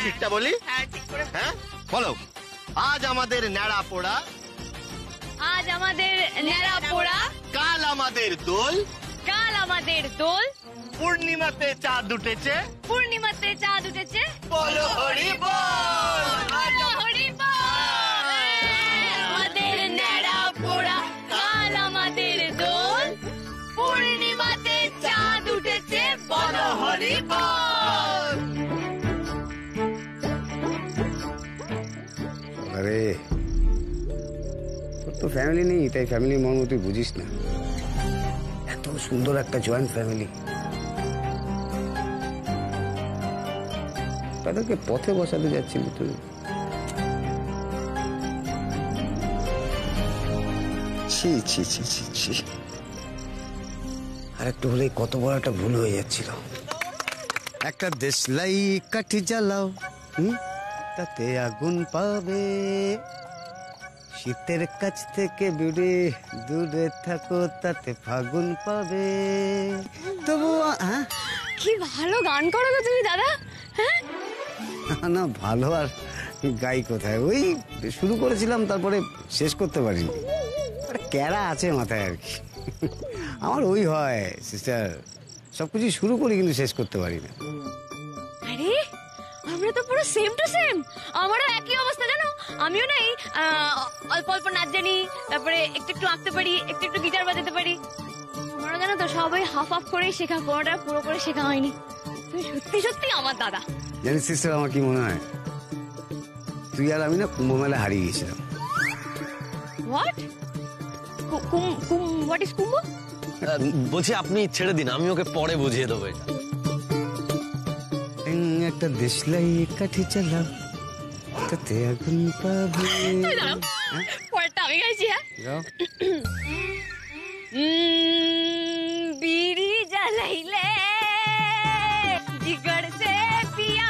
ঠিকটা বলি? হ্যাঁ বলো। আজ আমাদের ন্যাড়া পোড়া, আজ আমাদের ন্যাড়া পোড়া, কাল আমাদের দোল, কাল আমাদের দোল, পূর্ণিমাতে চাঁদ উঠেছে, পূর্ণিমাতে চাঁদ উঠেছে, বলো হরি বল। বলো হরি বল। আমাদের ন্যাড়া পোড়া, কাল আমাদের দোল, পূর্ণিমাতে চাঁদ উঠেছে, বলো হরি বল। আরে তোর তো ফ্যামিলি নেই, তাই ফ্যামিলির মর্ম তুই বুঝিস না। এত সুন্দর একটা জয়েন্ট ফ্যামিলি, তাদেরকে পথে বসাতে যাচ্ছিলি তুই। ছি ছি ছি ছি ছি, আর একটু হলেই কত বড় একটা ভুল হয়ে যাচ্ছিল। একটা দেশলাই কাঠি জ্বালাও, তাতে আগুন পাবে। শীতের কাছ থেকে দূরে থাকো, তাতে ফাগুন পাবে। তবু কি ভালো গান করো গো তুমি দাদা। হ্যাঁ না, ভালো আর গাই কোথায়, ওই শুরু করেছিলাম তারপরে শেষ করতে পারিনি। ক্যারা আছে মাথায় আর কি। আমার ওই হয় সিস্টার, সবকিছু শুরু করি কিন্তু শেষ করতে পারি না। আরে আমরা তো পুরো সেম টু সেম, আমারও একই অবস্থা জানো। আমিও না অল্প অল্প নাচ জানি, তারপরে একটু একটু আঁকতে পারি, একটু একটু গিটার বাজাতে পারি। আমারও জানো তো সবাই হাফ হাফ করেই শেখা, কোনোটা পুরো করে শেখা হয়নি। তুমি সত্যি সত্যি আমার দাদা। জানিস সিস্টার, আমার কি মনে হয়, তুই আর আমি না কুম্ভ মেলা হারিয়ে গেছিলাম। হোয়াট? হোয়াট ইজ কুম্ভ? বলছি আপনি ছেড়ে দিন, আমি ওকে পরে বুঝিয়ে দেবো। এটা একটা দেশলাই কাঠি চালাও, তাতে আগুন পাবে। পরেরটা আমি গাইছি। হ্যাঁ, बीड़ी जलाइले जिगर से पिया,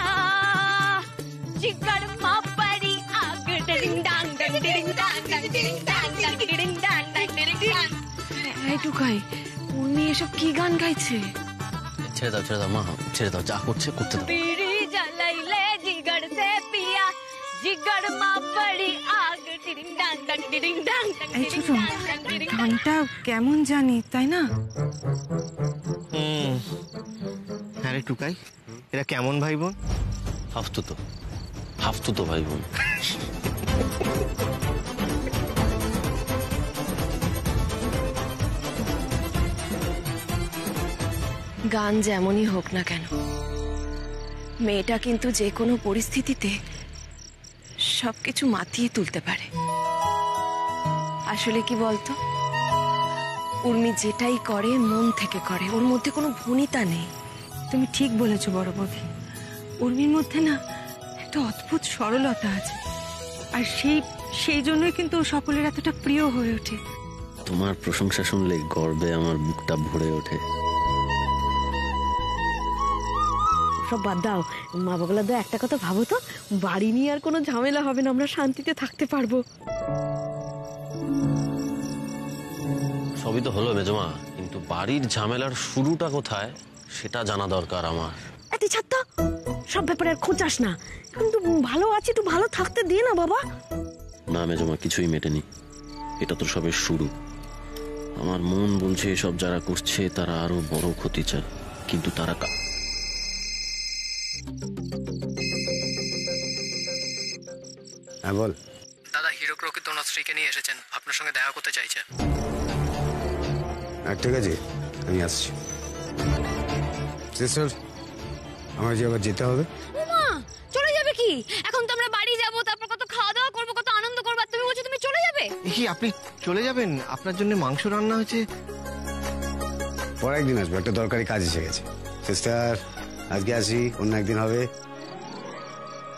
जिगर मां पड़ी आग, डिंग डांग डिंग डिंग डांग डिंग डांग डिंग डांग डिंग डांग। এই টুকাই, উনি এসব কি গান গাইছে? ছেড়ে দাও মা, ছেড়ে দাও, যা করছে করতে দাও। बीड़ी जलाइले जिगर से पिया, जिगर मां पड़ी आग, डिंग डांग डिंग डांग। এই ছোট গানটা কেমন জানি, তাই না? আরে টুকাই, এরা কেমন ভাই বোন? হাফতুতো ভাই বোন। গান যেমনই হোক না কেন, মেয়েটা কিন্তু যে কোনো পরিস্থিতিতে সবকিছু মাতিয়ে তুলতে পারে। আসলে কি বলতো, উর্মি যেটাই করে মন থেকে করে, ওর মধ্যে কোনো ভনিতা নেই। তুমি ঠিক বলেছো বড় বৌদি, উর্মির মধ্যে না একটা অদ্ভুত সরলতা আছে, আর সেই জন্যই কিন্তু সকলের এতটা প্রিয় হয়ে ওঠে। তোমার প্রশংসা শুনলে গর্বে আমার বুকটা ভরে ওঠে। সব বাদ দাও, মা বাবালা দা একটা কথা ভাবো তো, বাড়ি নিয়ে আর কোনো ঝামেলা হবে না, আমরা শান্তিতে থাকতে পারবো। সবই তো হলো মেজমা, কিন্তু বাড়ির ঝামেলার শুরুটা কোথায় সেটা জানা দরকার আমার। তুই ছাড় তো, সব ব্যাপারে আর খোঁচাস না। কিন্তু ভালো আছি, তুই ভালো থাকতে দে না বাবা। না মেজমা, কিছুই মেটেনি, এটা তো সবে শুরু। আমার মন বলছে এসব যারা করছে তারা আরো বড় ক্ষতি চায়, কিন্তু তারা হ্যাঁ বল। দাদা হিরো প্রকৃত ওনার স্ত্রীকে নিয়ে এসেছেন, আপনার সঙ্গে দেখা করতে চাইছে। ঠিক আছে, আমি আসছি। সিস্টার, আমার যে আবার যেতে হবে। ওমা, চলে যাবে কি? এখন তো আমরা বাড়ি যাব, তারপর কত খাওয়া দাওয়া করবো, কত আনন্দ করবো, আর তুমি বলছো তুমি চলে যাবে? কি আপনি চলে যাবেন? আপনার জন্য মাংস রান্না হয়েছে। পরে একদিন আসবো, একটা দরকারি কাজ এসে গেছে। সিস্টার, আজকে আসি, অন্য একদিন হবে।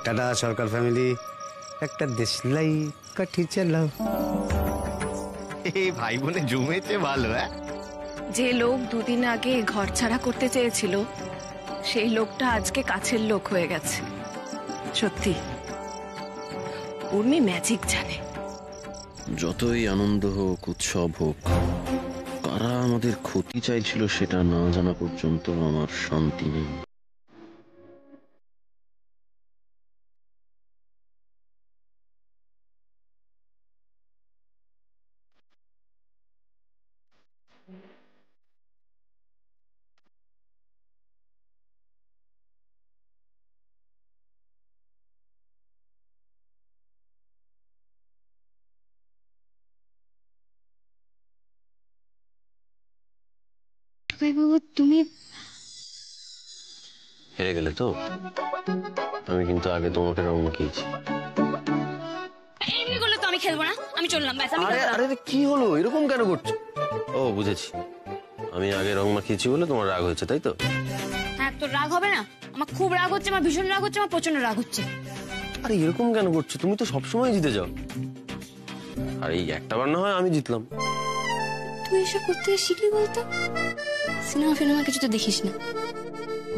টাটা সরকার ফ্যামিলি। একটা দেশলাই কাঠি চালাও। এই ভাই বোনে জমেছে ভালো। হ্যাঁ, যে লোক দুদিন আগে ঘর ছাড়া করতে চেয়েছিল, সেই লোকটা আজকে কাছের লোক হয়ে গেছে। সত্যি উর্মি ম্যাজিক জানে। যতই আনন্দ হোক, উৎসব হোক, কারা আমাদের ক্ষতি চাইছিল সেটা না জানা পর্যন্ত আমার শান্তি নেই। টুকাই বাবু তুমি হেরে গেলে তো? আমি কিন্তু আগে তোমাকে রং মাখিয়েছি। এমনি করলে তো আমি খেলবো না, আমি চললাম, ব্যাস আমি আরে আরে কি হলো, এরকম কেন করছো? ও বুঝেছি, আমি আগে রং মাখিয়েছি বলে তোমার রাগ হয়েছে, তাই তো? হ্যাঁ, তোর রাগ হবে না? আমার খুব রাগ হচ্ছে, আমার ভীষণ রাগ হচ্ছে, আমার প্রচন্ড রাগ হচ্ছে। আরে এরকম কেন করছো? তুমি তো সবসময় জিতে যাও। আর এই একটাবার না হয় আমি জিতলাম। তুই এসব করতে শিখলি বলতো? সিনেমা ফিনেমা কিছু তো দেখিস না।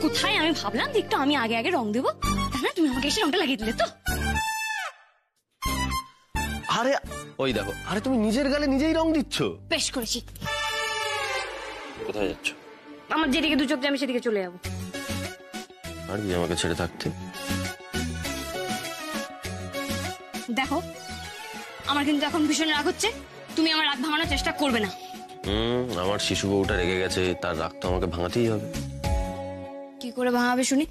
কোথায় আমি ভাবলাম যে একটু আমি আগে আগে রং দেবো, তা না তুমি আমাকে এসে রংটা লাগিয়ে দিলে তো। আরে ওই দেখো, আরে তুমি নিজের গালে নিজেই রং দিচ্ছ। বেশ করেছি। কোথায় যাচ্ছ? আমার যেদিকে দু চোখ যায় আমি সেদিকে চলে যাবো। আর কি আমাকে ছেড়ে থাকতে? দেখো, আমার কিন্তু এখন ভীষণ রাগ হচ্ছে, তুমি আমার রাগ ভাঙানোর চেষ্টা করবে না। আমার শিশু বউটা রেগে গেছে, তার রাগ তো আমাকে ভাঙাতেই হবে। কি করে ভাঙাবে শুনি?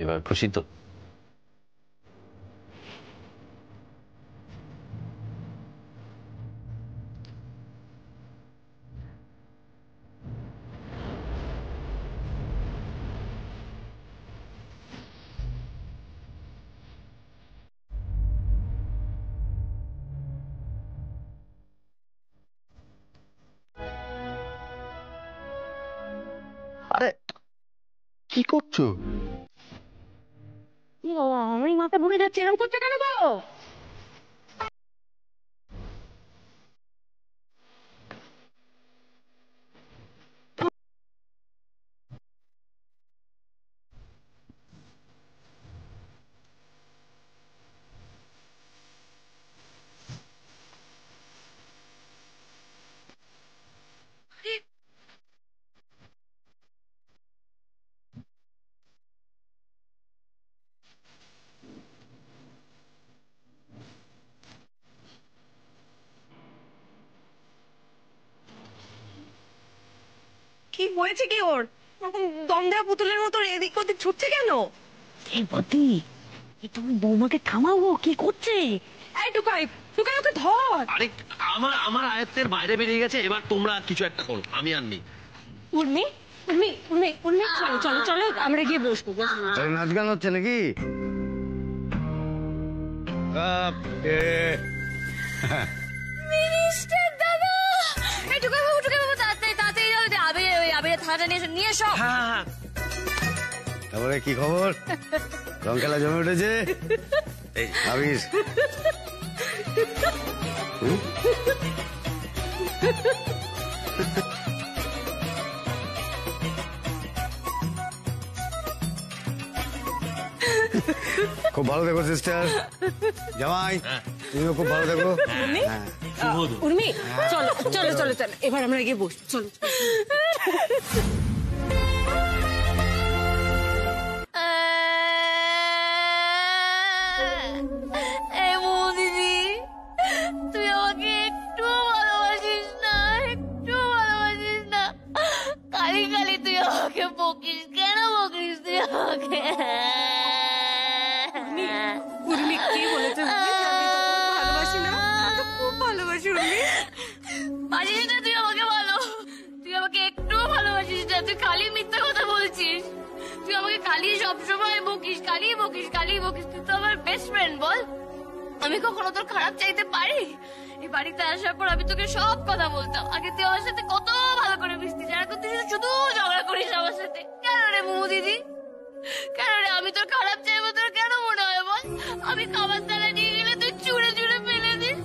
এবার খুশি তো? আরে কি করছো? আমি মাথা ভরে যাচ্ছে, এরকম করছে কেন গো? কি হয়েছে কি ওর? এরকম দম দেওয়া পুতুলের মতো এদিক ওদিক ছুটছে কেন? এই বদি, তুমি বৌমাকে থামাবো, কি করছে? এই টুকাই, টুকাই ওকে ধর। আরে আমার আয়ত্তের বাইরে বেরিয়ে গেছে, এবার তোমরা কিছু একটা করো, আমি আর নেই। উর্মি, উর্মি, উর্মি, উর্মি, চলো চলো চলো, আমরা গিয়ে বসবো। নাচ গান হচ্ছে নাকি? মিনিস্টার দাদা, এই টুকাই বাবু তাড়াতাড়ি তাড়াতাড়ি যাও, যে আবির ওই আবিরের থালাটা নিয়ে এসো। হ্যাঁ তারপরে কি খবর? রং খেলা জমে উঠেছে? আবির খুব ভালো দেখো সিস্টার, জামাই তুমিও খুব ভালো দেখো। উর্মি, চলো চলো চলো চলো, এবার আমরা গিয়ে বসবো, চলো। এই দিদি, তুই আমাকে একটু ভালোবাসিস না, একটু ভালোবাসিস না। কালি কালি তুই আমাকে বকিস কেন, বকিস তুই আমাকে? উর্মি, কি বলেছে? ভালোবাসি না? খুব ভালোবাসি উর্মি। বাসিস না তুই আমাকে ভালো, তুই আমাকে একটু ভালোবাসিস না, তুই খালি মিথ্যা কথা বলছিস। তুই আমাকে খালি সবসময় বকিস, খালি বকিস, খালি বকিস। তুই তো আমার বেস্ট ফ্রেন্ড, বল আমি কখনো তোর খারাপ চাইতে পারি? এই বাড়িতে আসার পর আমি তোকে সব কথা বলতাম, আগে তুই আমার সাথে কত ভালো করে মিশতিস, আর এখন তুই শুধু ঝগড়া করিস আমার সাথে। কেন রে মোমো দিদি? কেন রে, আমি তোর খারাপ চাইবো তোর কেন মনে হয় বল? আমি খাবার থালা নিয়ে গেলে তুই চুড়ে চুড়ে ফেলে দিস,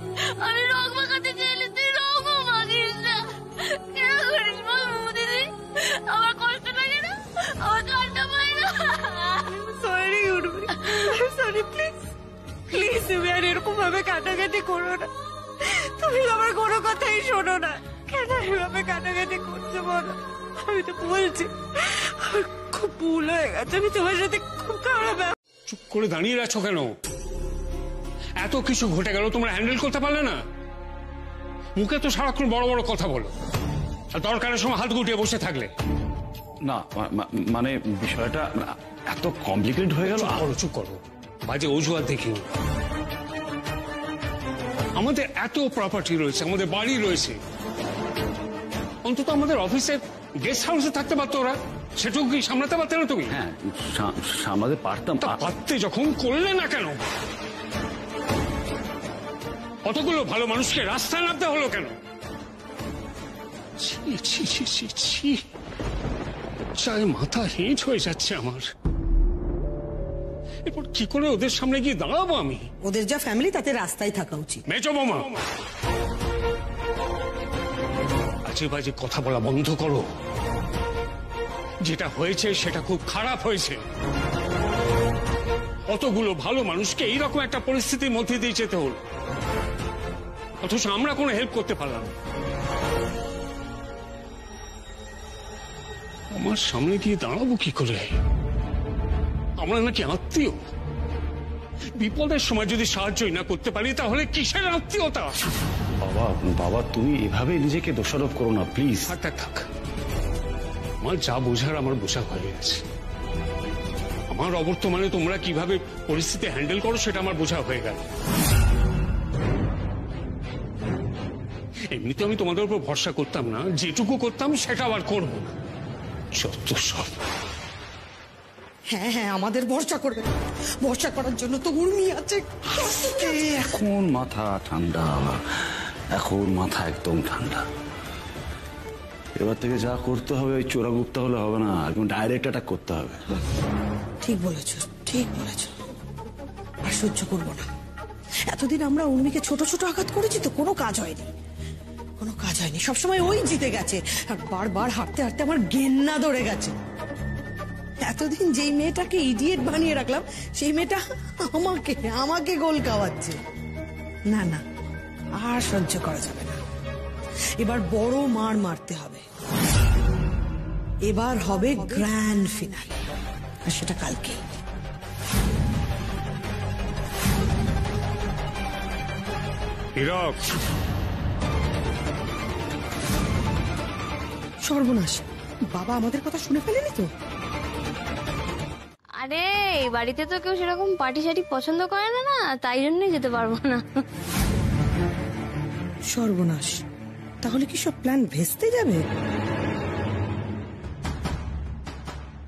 আমি রং মাখাতে চাইলে তুই রঙও মাখিস না। কেন করিস বল বাবু দিদি? আমার কষ্ট লাগে না? আমার কান্না পায় না? Sorry Urmi, sorry, please please তুমি আর এরকম ভাবে কাটাকাটি করো না। তুমি আমার কোনো কথাই শোনো না। কেন এভাবে কাটাকাটি করছো বলো? আমি তো বলছি আমার খুব ভুল হয়ে গেছে, আমি তোমার সাথে খুব খারাপ। চুপ করে দাঁড়িয়ে আছো কেন? এত কিছু ঘটে গেল, তোমরা হ্যান্ডেল করতে পারলে না? মুখে তো সারাক্ষণ বড় বড় কথা বলো, আর দরকারের সময় হাত গুটিয়ে বসে থাকলে। না মানে বিষয়টা এত কমপ্লিকেটেড হয়ে গেল। চুপ করো, বাজে অজুহাত দেখিনি। আমাদের এত প্রপার্টি রয়েছে, আমাদের বাড়ি রয়েছে, অন্তত আমাদের অফিসে গেস্ট হাউসে থাকতে পারতো ওরা, সেটুকু কি সামলাতে পারতে না তুমি? হ্যাঁ সামলাতে পারতাম। পারতে যখন করলে না কেন? কতগুলো ভালো মানুষকে রাস্তায় নামতে হলো কেন? ছি ছি ছি ছি ছি, চাই মাথা হেঁট হয়ে যাচ্ছে আমার। এরপর কি করে ওদের সামনে গিয়ে দাঁড়াবো আমি? ওদের যা ফ্যামিলি তাতে রাস্তায় থাকা উচিত। মেজো বৌমা, আজে বাজে কথা বলা বন্ধ করো। যেটা হয়েছে সেটা খুব খারাপ হয়েছে। কতগুলো ভালো মানুষকে এইরকম একটা পরিস্থিতির মধ্যে দিয়ে যেতে হল, অথচ আমরা কোনো হেল্প করতে পারলাম না। আমার সামনে গিয়ে দাঁড়াবো কি করে? আমরা নাকি আত্মীয়? বিপদের সময় যদি সাহায্যই না করতে পারি তাহলে কিসের আত্মীয়তা? বাবা তুমি এভাবে নিজেকে দোষারোপ করো না প্লিজ। থাক, আমার যা বোঝার আমার বোঝা হয়ে গেছে। আমার অবর্তমানে তোমরা কিভাবে পরিস্থিতি হ্যান্ডেল করো সেটা আমার বোঝা হয়ে গেল। এমনিতে আমি তোমাদের উপর ভরসা করতাম না, যেটুকু করতাম সেটা আবার করবো না। যত সব। হ্যাঁ আমাদের ভরসা করবে, ভরসা করার জন্য তো উর্মি আছে। এখন মাথা ঠান্ডা, এখন মাথা একদম ঠান্ডা। এবার থেকে যা করতে হবে ওই চোরাগুপ্তা হলে হবে না, একদম ডাইরেক্ট অ্যাটাক করতে হবে। ঠিক বলেছ। আর সহ্য করবো না। এতদিন আমরা উর্মিকে ছোট ছোট আঘাত করেছি তো কোনো কাজ হয়নি। সবসময় ওই জিতে গেছে, আর বারবার হাঁটতে হাঁটতে আমার ঘেন্না ধরে গেছে। এতদিন যেই মেয়েটাকে ইডিয়েট বানিয়ে রাখলাম সেই মেয়েটা আমাকে গোল খাওয়াচ্ছে। না আর সহ্য করা যাবে না। এবার বড় মার মারতে হবে। এবার হবে গ্র্যান্ড ফিনালে, আর সেটা কালকে। সর্বনাশ, বাবা আমাদের কথা শুনে ফেলেনি তো? আরে এই বাড়িতে তো কেউ সেরকম পার্টি শার্টি পছন্দ করে না, তাই জন্যই যেতে পারবো না। সর্বনাশ, তাহলে কি সব প্ল্যান ভেস্তে যাবে?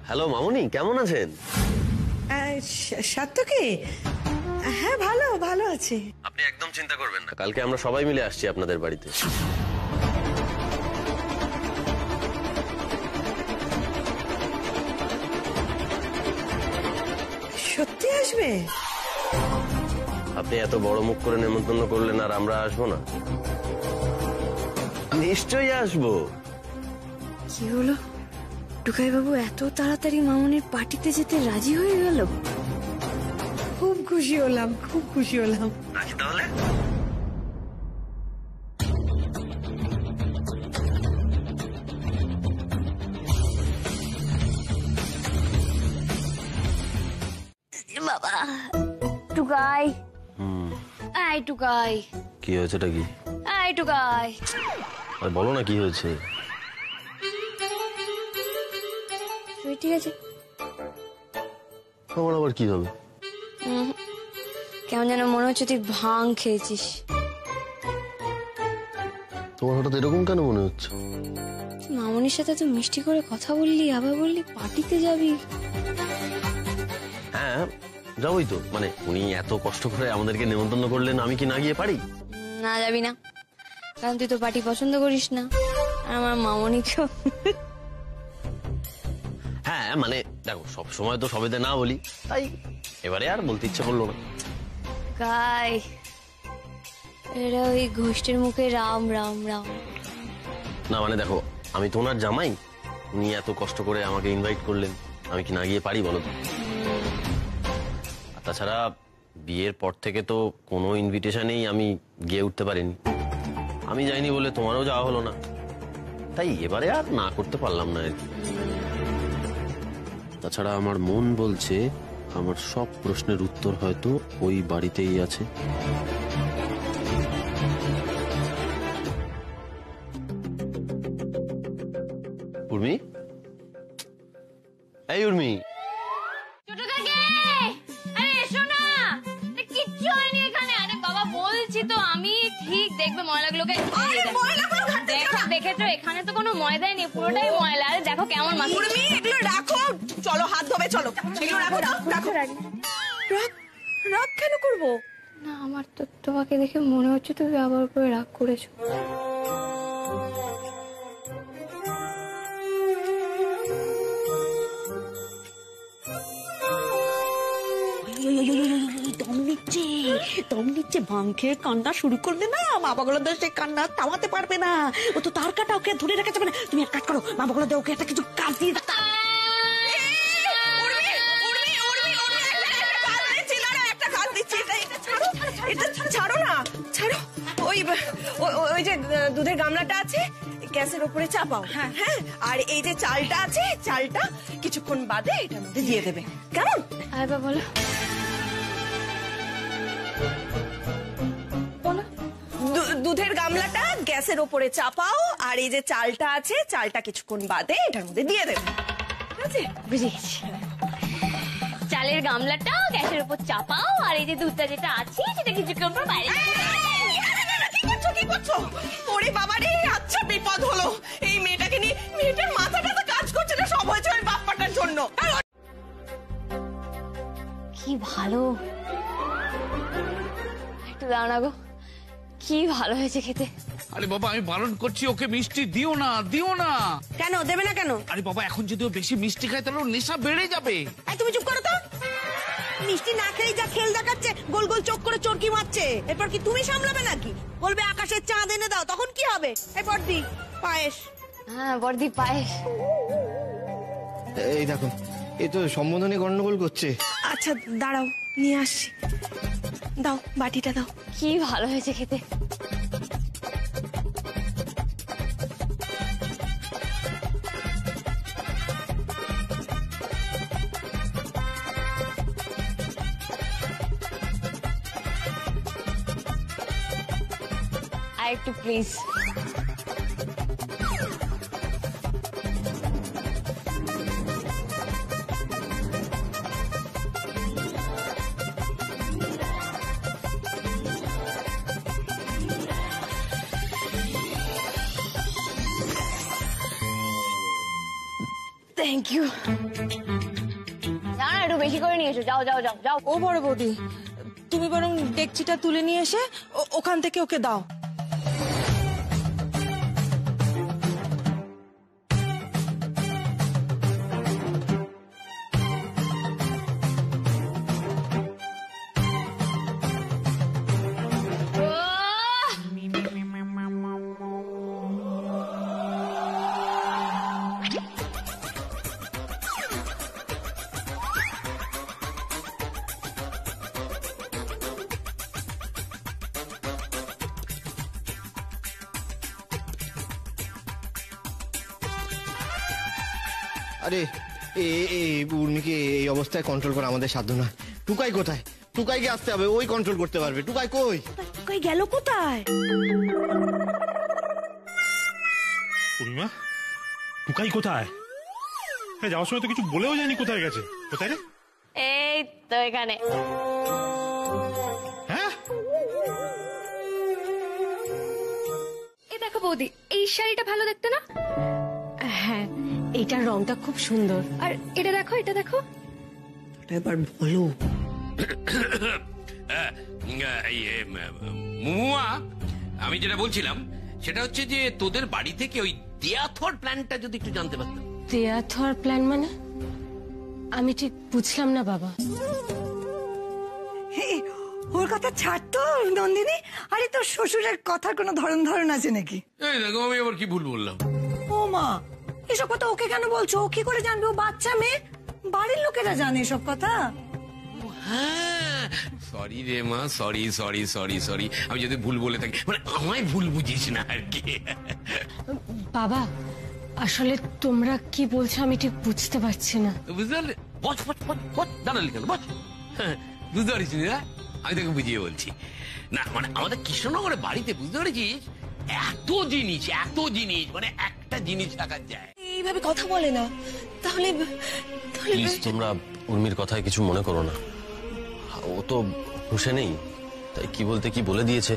হ্যালো মামুনি, কেমন আছেন? সার্থকী, হ্যাঁ ভালো আছে। আপনি একদম চিন্তা করবেন না, কালকে আমরা সবাই মিলে আসছি আপনাদের বাড়িতে। সত্যি আসবে? আপনি এত বড় মুখ করে নেমন্তন্ন করলেন আর আমরা আসবো না? নিশ্চয়ই আসবো। কি হলো টুকাই বাবু, এত তাড়াতাড়ি মামুনির পার্টিতে যেতে রাজি হয়ে গেল? খুব খুশি হলাম। আচ্ছা তাহলে বাবা, টুকাই, আই টুকাই। কি হয়েছেটা কি? আই টুকাই, বলো না কি হয়েছে। ঠিক আছে, আমার আবার কি হবে? কেমন যেন মনে হচ্ছে তুই ভাং খেয়েছিস। তোমার হঠাৎ এরকম কেন মনে হচ্ছে? মামনির সাথে তো মিষ্টি করে কথা বললি, আবার বললি পার্টিতে যাবি। হ্যাঁ যাবোই তো, মানে উনি এত কষ্ট করে আমাদেরকে নেমন্তন্ন করলেন, আমি কি না গিয়ে পারি? না যাবি না, কারণ তুই তো পার্টি পছন্দ করিস না। আর আমার মামনিকেও। হ্যাঁ মানে দেখো সব সময় তো সবেতে না বলি, তাই এবারে আর বলতে ইচ্ছে করলো না। গাই এরা ওই ঘোষ্ঠের মুখে রাম রাম রাম। না মানে দেখো, আমি তো ওনার জামাই, উনি এত কষ্ট করে আমাকে ইনভাইট করলেন, আমি কি না গিয়ে পারি বলো তো? আর তাছাড়া বিয়ের পর থেকে তো কোনো ইনভিটেশনেই আমি গিয়ে উঠতে পারিনি। আমি যাইনি বলে তোমারও যাওয়া হলো না, তাই এবারে আর না করতে পারলাম না আর কি। তাছাড়া আমার মন বলছে আমার সব প্রশ্নের উত্তর হয়তো ওই বাড়িতেই আছে। উর্মি, এই উর্মি, ছোট কাকে, আরে এসো না, কিচ্ছু হয়নি এখানে। আরে বাবা বলছি তো আমি ঠিক দেখবে ময়লাগুলোকে। দেখেছো এখানে তো কোনো ময়দাই নেই, পুরোটাই ময়লা। আরে দেখো কেমন মাছ। এগুলো রাখো, চলো হাত ধোবে, চলো এগুলো রাখো। রাখো রাগ কেন করবো? না আমার তো তোমাকে দেখে মনে হচ্ছে তুমি আবার করে রাগ করেছো। দম নিচ্ছে ভাং খেয়ে কান্না শুরু করলে না, মা বাগলা দা সে কান্না থামাতে পারবে না। ও তো তার কাটা, ওকে ধরে রাখা যাবে না। তুমি এক কাজ করো, মা বাগলা দা ওকে একটা কিছু কাজ দিয়ে ছাড়ো না, ছাড়ো। ওই যে দুধের গামলাটা আছে গ্যাসের উপরে চাপাও, হ্যাঁ হ্যাঁ। আর এই যে চালটা আছে, চালটা কিছুক্ষণ বাদে এটার মধ্যে দিয়ে দেবে, কেমন? আরে বলো দুধের গামলাটা গ্যাসের উপরে চাপাও, আর এই যে চালটা আছে, চালটা কিছুক্ষণ বাদে এটার মধ্যে দিয়ে দেবে, ঠিক আছে? বুঝে গেছি। চালের গামলাটা গ্যাসের উপর চাপাও, আর এই যে দুধটা যেটা আছে সেটা কিছুক্ষণ পর বাইরে। কি করছো? ওরে বাবা রে, আচ্ছা বিপদ হলো। এই মেয়েটাকে নিয়ে, মেয়েটার মাথাটা তো কাজ করছে না, সব হয়েছে ওই বাপ্পাটার জন্য। কি ভালো, একটু দাও না গো, কি ভালো হয়েছে খেতে। আরে বাবা আমি বারণ করছি, ওকে মিষ্টি দিও না, দিও না। কেন দেবে না কেন? আরে বাবা এখন যদি ও বেশি মিষ্টি খায় তাহলে ওর নেশা বেড়ে যাবে। তুমি চুপ করো তো। মিষ্টি না খেয়ে যা খেল দেখাচ্ছে, গোল গোল চোখ করে চরকি মারছে, এরপর কি তুমি সামলাবে নাকি? বলবে আকাশের চাঁদ এনে দাও, তখন কি হবে? এই বর্দি পায়েস। হ্যাঁ বর্দি পায়েস। এই দেখো, এ তো সম্বোধনে গন্ডগোল করছে। আচ্ছা দাঁড়াও, নিয়ে আসছি, দাও বাটিটা দাও। কি ভালো হয়েছে খেতে। আর একটু প্লিজ। Thank you. যাও না, একটু বেশি করে নিয়ে এসো। যাও যাও যাও যাও। ও বড় বৌদি, তুমি বরং ডেকচিটা তুলে নিয়ে এসে ওখান থেকে ওকে দাও। আরে উর্মিকে এই অবস্থায় কন্ট্রোল করা আমাদের সাধ্য না। টুকাই কোথায়? টুকাইকে আসতে হবে, ওই কন্ট্রোল করতে পারবে। টুকাই কই? টুকাই গেল কোথায়? পূর্ণিমা, টুকাই কোথায়? যাওয়ার সময় তো কিছু বলেও যায়নি কোথায় গেছে। কোথায় রে? এই তো এখানে। হ্যাঁ এই দেখো বৌদি, এই শাড়িটা ভালো দেখতে না? হ্যাঁ, এইটার রংটা খুব সুন্দর। আর এটা দেখো, এটা দেখো। এবার বলো। মুয়া, আমি যেটা বলছিলাম সেটা হচ্ছে যে তোদের বাড়ি থেকে ওই দেয়াথর প্ল্যানটা যদি একটু জানতে পারতাম। দেয়াথর প্ল্যান মানে? আমি ঠিক বুঝলাম না বাবা। ওর কথা ছাড় তো নন্দিনী। আরে তোর শ্বশুরের কথার কোনো ধরন আছে নাকি? এই দেখো আমি আবার কি ভুল বললাম? ও মা, এসব কথা ওকে কেন বলছো? ও কি করে জানবে? ও বাচ্চা মেয়ে, বাড়ির লোকেরা জানে এসব কথা। সরি রে মা, সরি সরি সরি সরি, আমি যদি ভুল বলে থাকি মানে আমায় ভুল বুঝিস না আর কি। বাবা আসলে তোমরা কি বলছো আমি ঠিক বুঝতে পারছি না। বুঝতে পারলে? বস বস বস বস, দাঁড়ালি কেন? বস। বুঝতে পারিস না? আমি তোকে বুঝিয়ে বলছি না, মানে আমাদের কৃষ্ণনগরের বাড়িতে বুঝতে পেরেছিস এত জিনিস মানে একটা জিনিস রাখার যায়। এইভাবে কথা বলে না, তাহলে প্লিজ তোমরা উর্মির কথায় কিছু মনে করো না। ও তো হুঁশে নেই, তাই কি বলতে কি বলে দিয়েছে।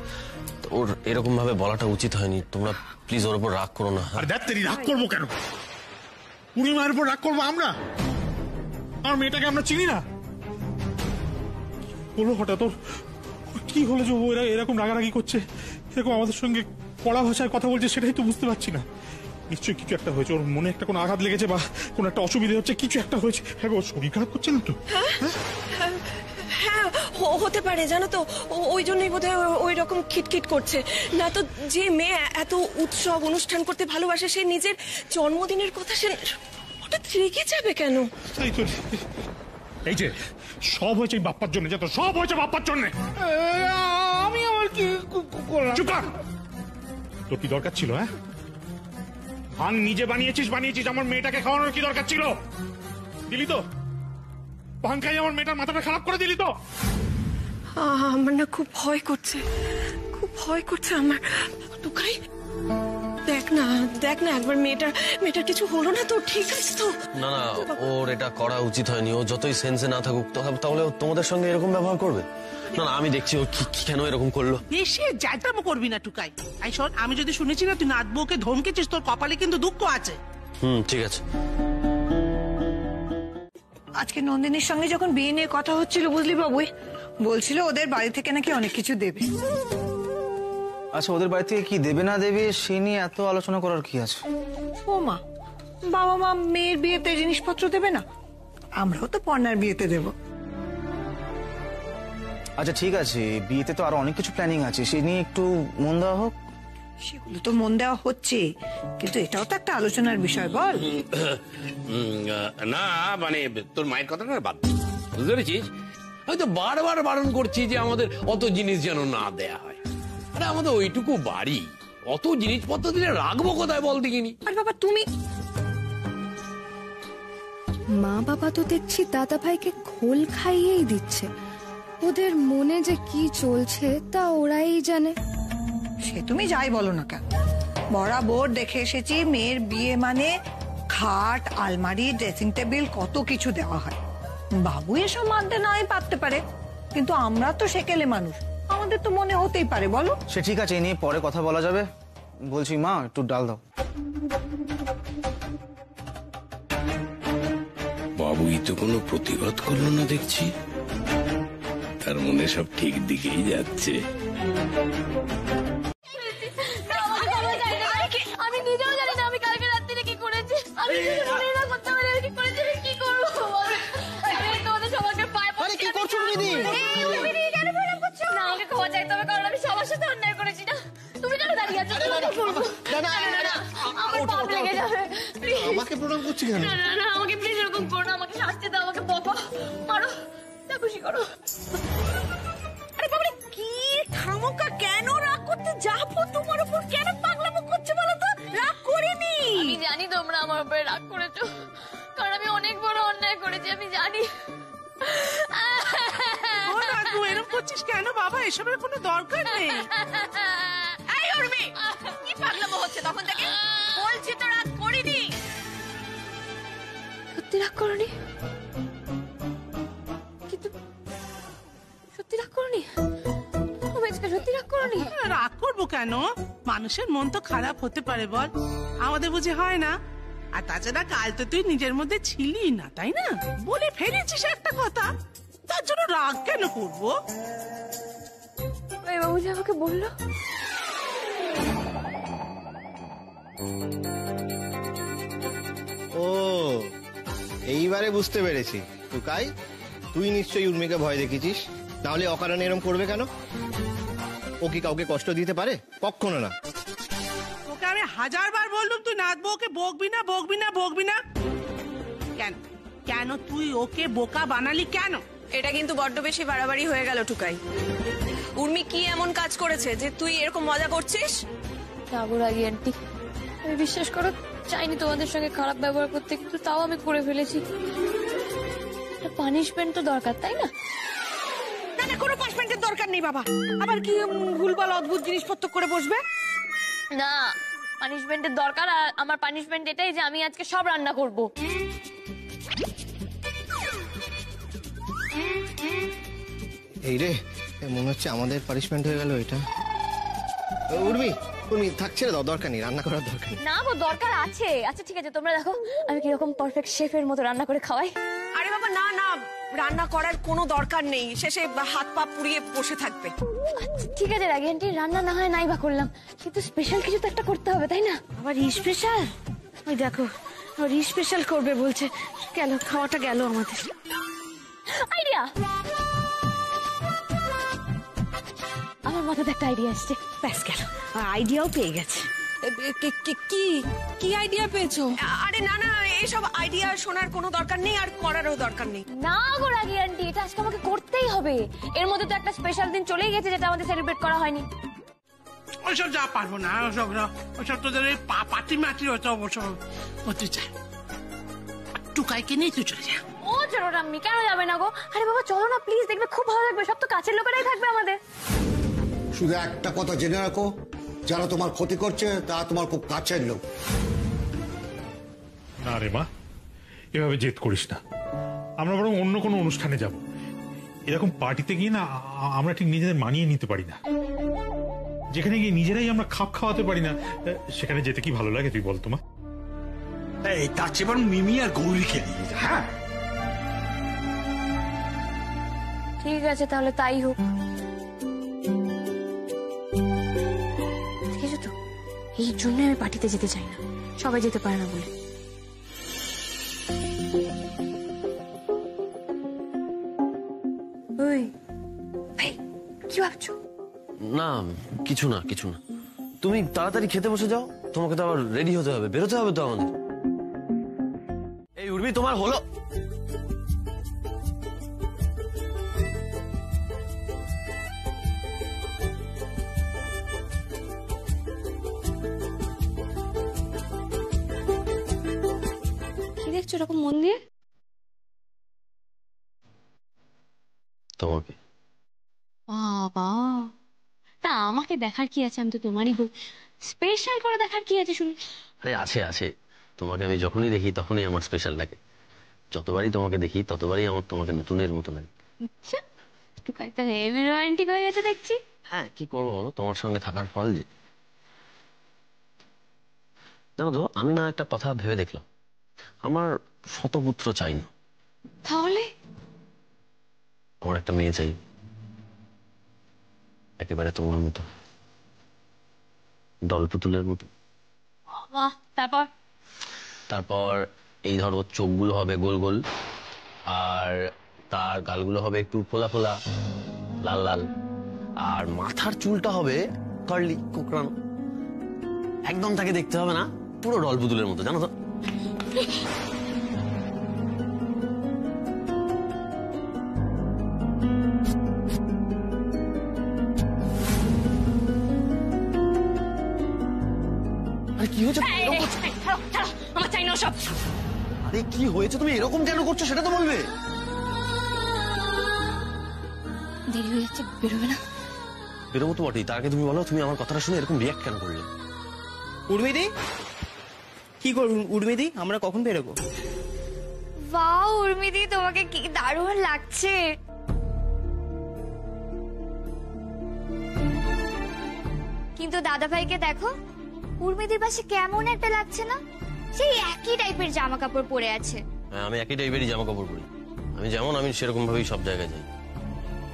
ওর এরকম ভাবে বলাটা উচিত হয়নি। তোমরা প্লিজ ওর উপর রাগ করো না। আর দেখ তেরি রাগ করবো কেন? পূর্ণিমার উপর রাগ করবো আমরা? আমার মেয়েটাকে আমরা চিনি না? বলো হঠাৎ ওর কি হলো যে ওরা এরকম রাগারাগি করছে, এরকম আমাদের সঙ্গে কড়া ভাষায় কথা বলছে, সেটাই তো বুঝতে পারছি না। নিশ্চয়ই কিছু একটা হয়েছে, ওর মনে একটা কোনো আঘাত লেগেছে বা কোনো একটা অসুবিধা হচ্ছে, কিছু একটা হয়েছে। হ্যাঁ, ওর শরীর খারাপ করছে না তো? হ্যাঁ হতে পারে, জানো তো ওই জন্যই বোধহয় ওই রকম খিটখিট করছে। না তো যে মেয়ে এত উৎসব অনুষ্ঠান করতে ভালোবাসে, সে নিজের জন্মদিনের কথা সে হঠাৎ রেগে যাবে কেন? এই যে সব হয়েছে বাপ্পার জন্য, যত সব হয়েছে বাপ্পার জন্য। আমি আমার কি করলাম? চুপ কর। তোর কি দরকার ছিল? হ্যাঁ, ভাঙ নিজে বানিয়েছিস। আমার মেয়েটাকে খাওয়ানোর কি দরকার ছিল? দিলি তো ভাঙ খাই আমার মেয়েটার মাথাটা খারাপ করে দিলি তো। আমার না খুব ভয় করছে আমার। টুকাই দেখ না একবার মেয়েটার কিছু হলো না তো? ঠিক আছে তো? না না, ওর এটা করা উচিত হয়নি। ও যতই সেন্সে না থাকুক তাহলে তোমাদের সঙ্গে এরকম ব্যবহার করবে? না না, আমি দেখছি ও কেন এরকম করলো। বেশি যাইতামো করবি না টুকাই। আই শোন, আমি যদি শুনেছি না তুই নাতবউকে ধমকেছিস, তোর কপালে কিন্তু দুঃখ আছে। ঠিক আছে। আজকে নন্দিনীর সঙ্গে যখন বিয়ে নিয়ে কথা হচ্ছিল, বুঝলি বাবু, বলছিল ওদের বাড়ি থেকে নাকি অনেক কিছু দেবে। আচ্ছা, ওদের বাড়ি থেকে কি দেবে না দেবে সে নিয়ে এত আলোচনা করার কি আছে? ও মা, বাবা মা মেয়ের বিয়েতে জিনিসপত্র দেবে না? আমরাও তো পর্ণার বিয়েতে দেব। আচ্ছা ঠিক আছে, বিয়েতে তো আরো অনেক কিছু প্ল্যানিং আছে, সে নিয়ে একটু মন দেওয়া হোক। সেগুলো তো মন দেওয়া হচ্ছে, কিন্তু এটাও তো একটা আলোচনার বিষয়, বল। না মানে তোর মায়ের কথাটা বাদ, বুঝতে পেরেছিস? হয়তো বারবার বারণ করছি যে আমাদের অত জিনিস যেন না দেয়া হয়। আরে আমাদের ওইটুকু বাড়ি, অত জিনিসপত্র দিলে রাখবো কোথায় বল দেখিনি? আর বাবা তুমি, মা বাবা তো দেখছি দাদা ভাইকে খোল খাইয়েই দিচ্ছে। ওদের মনে যে কি চলছে তা ওরাই জানে। সে তুমি যাই বলো না কেন, বরাবর দেখে এসেছি মেয়ের বিয়ে মানে খাট, আলমারি, ড্রেসিং টেবিল, কত কিছু দেওয়া হয়। বাবু এসব মানতে নাই পারতে পারে, কিন্তু আমরা তো সেকেলে মানুষ, আমাদের তো মনে হতেই পারে, বলো। সে ঠিক আছে, এ নিয়ে পরে কথা বলা যাবে। বলছি মা, একটু ডাল দাও। বাবুই তো কোনো প্রতিবাদ করলো না দেখছি, তার মনে সব ঠিক দিকেই যাচ্ছে। আমি নিজেও জানি না আমি কালকে রাত্রিরে কি করেছি। আমি মনে না করতে পারি আমি কি করেছি, কি করবো? তোমাদের সবাইকে পায়ে পড়ে। কি করছো দিদি? কেন প্রণাম করছো? না, আমাকে ক্ষমা চাইতে হবে, কারণ আমি সবার সাথে অন্যায় করেছি। না তুমি কেন দাঁড়িয়ে আছো? আমার পাপ লেগে যাবে। আমাকে প্রণাম করছি কেন? না না, আমাকে প্লিজ এরকম করো না, আমাকে শাস্তি দাও, আমাকে বকো, মারো, যা খুশি করো। আরে বাবা, কি খামোকা কেন রাগ করতে যাবো? তোমার উপর কেন পাগলামো করছে বলো তো? রাগ করিনি। আমি জানি তোমরা আমার উপরে রাগ করেছো, কারণ আমি অনেক বড় অন্যায় করেছি, আমি জানি। তুই এরকম করছিস কেন বাবা? এসবের কোনো দরকার নেই। এই উর্মি, কি পাগলামো হচ্ছে তখন থেকে? বলছি তো রাগ করিনি। সত্যি রাগ করনি? কিন্তু সত্যি রাগ করনি? সত্যি রাগ করনি? রাগ করবো কেন? মানুষের মন তো খারাপ হতে পারে, বল। আমাদের বুঝে হয় না? আর তাছাড়া কাল তো তুই নিজের মধ্যে ছিলি না, তাই না? বলে ফেলেছিস একটা কথা, তার জন্য রাগ কেন করবো? বাবু যে আমাকে বললো ও এইবারে বুঝতে পেরেছি টুকাই, তুই নিশ্চয়ই উর্মিকে ভয় দেখিয়েছিস, নাহলে অকারণে এরম করবে কেন? ও কি কাউকে কষ্ট দিতে পারে? কখনো না। ওকে আমি 1000 বার বললুম তুই নাচবো, ওকে বকবি না বকবি না বকবি না। কেন কেন তুই ওকে বোকা বানালি কেন? এটা কিন্তু বড্ড বেশি বাড়াবাড়ি হয়ে গেল টুকাই। উর্মি কি এমন কাজ করেছে যে তুই এরকম মজা করছিস? রাগি আন্টি, আমি বিশ্বাস করো চাইনি তোমাদের সঙ্গে খারাপ ব্যবহার করতে, কিন্তু তাও আমি করে ফেলেছি। পানিশমেন্ট তো দরকার, তাই না? না না, কোনো পানিশমেন্টের দরকার নেই বাবা। আবার কি ভুলভাল অদ্ভুত জিনিসপত্র করে বসবে? না, পানিশমেন্টের দরকার। আর আমার পানিশমেন্ট এটাই যে আমি আজকে সব রান্না করব। এই রে, মনে হচ্ছে আমাদের পানিশমেন্ট হয়ে গেল এটা। উর্মি উর্মি থাকছে রে, দরকার নেই, রান্না করার দরকার নেই। না গো, দরকার আছে। আচ্ছা ঠিক আছে, তোমরা দেখো আমি কিরকম পারফেক্ট শেফের মতো রান্না করে খাওয়াই। আরে বাবা না না, রান্না করার কোনো দরকার নেই, শেষে হাত পা পুড়িয়ে বসে থাকবে। আচ্ছা ঠিক আছে রাগি আন্টি, রান্না না হয় নাই বা করলাম, কিন্তু স্পেশাল কিছু তো একটা করতে হবে, তাই না? আবার স্পেশাল? ওই দেখো স্পেশাল করবে বলছে, গেল খাওয়াটা গেল আমাদের। আইডিয়া, আমার মাথাতে একটা আইডিয়া আসছে। ব্যাস গেল, আইডিয়াও পেয়ে গেছে। কি কি আইডিয়া পেয়েছো? আরে না না, এইসব আইডিয়া শোনার কোনো দরকার নেই, আর করারও দরকার নেই। না গো রাগি আন্টি, এটা আজকে আমাকে করতেই হবে। এর মধ্যে তো একটা স্পেশাল দিন চলেই গেছে যেটা আমাদের সেলিব্রেট করা হয়নি। ওইসব যা পারবো না, ওসব তোদের ওই পাটি মাটি হতো, অবশ্য করতে চাই। টুকাইকে নিয়ে তুই চলে যা। ও চলো রাম্মি, কেন যাবে না গো? আরে বাবা চলো না প্লিজ, দেখবে খুব ভালো লাগবে। সব তো কাছের লোকেরাই থাকবে আমাদের। শুধু একটা কথা জেনে রাখো, যারা তোমার ক্ষতি করছে তারা তোমার খুব কাছের লোক। না রে মা, এভাবে জেদ করিস না। আমরা বরং অন্য কোনো অনুষ্ঠানে যাব। এরকম পার্টিতে গিয়ে না আমরা ঠিক নিজেদের মানিয়ে নিতে পারি না। যেখানে গিয়ে নিজেরাই আমরা খাপ খাওয়াতে পারি না, সেখানে যেতে কি ভালো লাগে তুই বল তো মা? এই তার চেয়ে বরং মিমি আর গৌরীকে নিয়ে যা। হ্যাঁ ঠিক আছে, তাহলে তাই হোক। দেখেছো তো, এই জন্য আমি পার্টিতে যেতে চাই না, সবাই যেতে পারে না বলে। ওই ভাই, কি ভাবছো? না কিছু না কিছু না, তুমি তাড়াতাড়ি খেতে বসে যাও, তোমাকে তো আবার রেডি হতে হবে, বেরোতে হবে তো আমাদের। এই উর্মি, তোমার হলো? কি দেখছো এরকম মন দিয়ে? তোমাকে। বাবা, তা আমাকে দেখার কি আছে? আমি তো তোমারই বউ, স্পেশাল করে দেখার কি আছে শুনি? আরে আছে আছে, তোমাকে আমি যখনই দেখি তখনই আমার স্পেশাল লাগে। যতবারই তোমাকে দেখি ততবারই আমার তোমাকে নতুনের মতো লাগে। আচ্ছা, টুকাই তো হেভি রোমান্টিক হয়ে গেছে দেখছি। হ্যাঁ, কি করবো বলো, তোমার সঙ্গে থাকার ফল যে। জানো তো, আমি না একটা কথা ভেবে দেখলাম, আমার শতপুত্র চাই না। তাহলে? আমার একটা মেয়ে চাই, একেবারে তোমার মতো, দলপুতুলের মতো। তারপর? তারপর এই ধরো চোখগুলো হবে গোল গোল, আর তার গালগুলো হবে একটু ফোলা ফোলা, লাল লাল, আর মাথার চুলটা হবে কার্লি, কোকড়ানো। একদম তাকে দেখতে হবে না, পুরো দলপুতুলের মতো, জানো তো। আরে কি হয়েছে? আমার চাই না সব। আরে কি হয়েছে, তুমি এরকম কেন করছো সেটা তো বলবে। দেরি হয়ে যাচ্ছে, বেরোবে না? বেরোবো তো বটেই, তার আগে তুমি বলো, তুমি আমার কথাটা শুনে এরকম রিয়াক্ট কেন করলে? উর্মিদি, কি করুন উর্মিদি, আমরা কখন বেরোবো? বাহ উর্মিদি, তোমাকে কি দারুণ লাগছে। কিন্তু দাদা ভাইকে দেখো, উর্মিদির পাশে কেমন একটা লাগছে না? সেই একই টাইপের জামা কাপড় পরে আছে। হ্যাঁ, আমি একই টাইপেরই জামা কাপড় পরি। আমি যেমন আমি সেরকম ভাবেই সব জায়গায় যাই,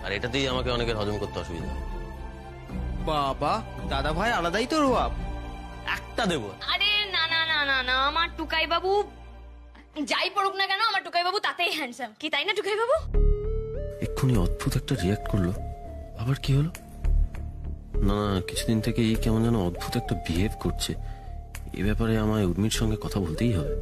আর এটাতেই আমাকে অনেকের হজম করতে অসুবিধা। বাবা, দাদা ভাই আলাদাই তো রোয়াব। একটা দেবো? আরে না না না না না, আমার টুকাই বাবু যাই পড়ুক না কেন আমার টুকাই বাবু তাতেই হ্যান্ডসাম, কি তাই না টুকাই বাবু? এক্ষুনি অদ্ভুত একটা রিয়াক্ট করলো, আবার কি হলো? না না, কিছুদিন থেকে এই কেমন যেন অদ্ভুত একটা বিহেভ করছে। এ ব্যাপারে আমায় উর্মির সঙ্গে কথা বলতেই হবে।